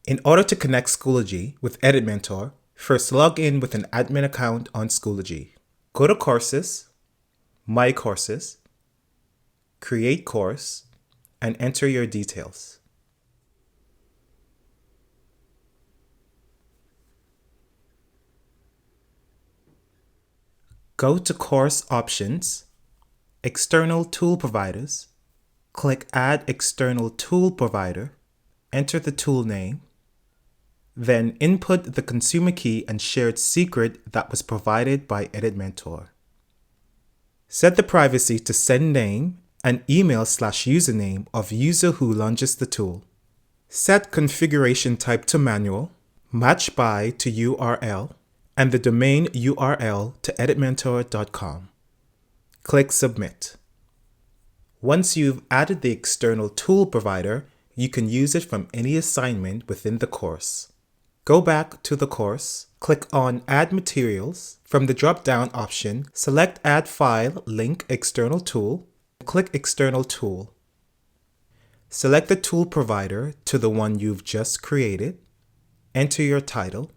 In order to connect Schoology with EditMentor, first log in with an admin account on Schoology. Go to Courses, My Courses, Create Course, and enter your details. Go to Course Options, External Tool Providers, click Add External Tool Provider, enter the tool name, then input the consumer key and shared secret that was provided by EditMentor. Set the privacy to send name and email/username of user who launches the tool. Set configuration type to manual, match by to URL, and the domain URL to editmentor.com. Click Submit. Once you've added the external tool provider, you can use it from any assignment within the course. Go back to the course, click on Add Materials. From the drop-down option, select Add File, Link External Tool, click External Tool. Select the tool provider to the one you've just created. Enter your title.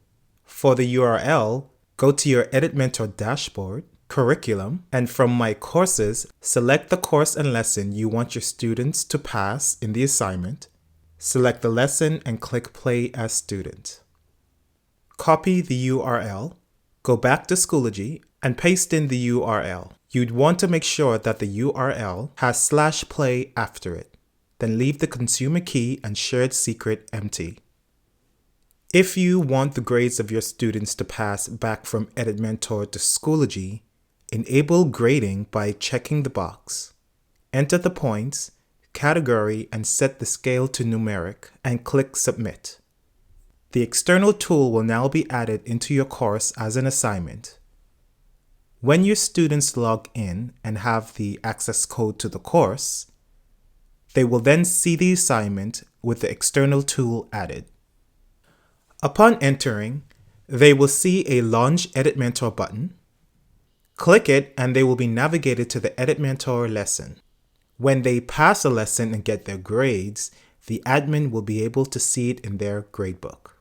For the URL, go to your EditMentor dashboard, Curriculum, and from My Courses, select the course and lesson you want your students to pass in the assignment. Select the lesson and click Play as Student. Copy the URL, go back to Schoology, and paste in the URL. You'd want to make sure that the URL has /play after it. Then leave the consumer key and shared secret empty. If you want the grades of your students to pass back from EditMentor to Schoology, enable grading by checking the box. Enter the points, category, and set the scale to numeric, and click Submit. The external tool will now be added into your course as an assignment. When your students log in and have the access code to the course, they will then see the assignment with the external tool added. Upon entering, they will see a Launch EditMentor button. Click it and they will be navigated to the EditMentor lesson. When they pass a lesson and get their grades, the admin will be able to see it in their gradebook.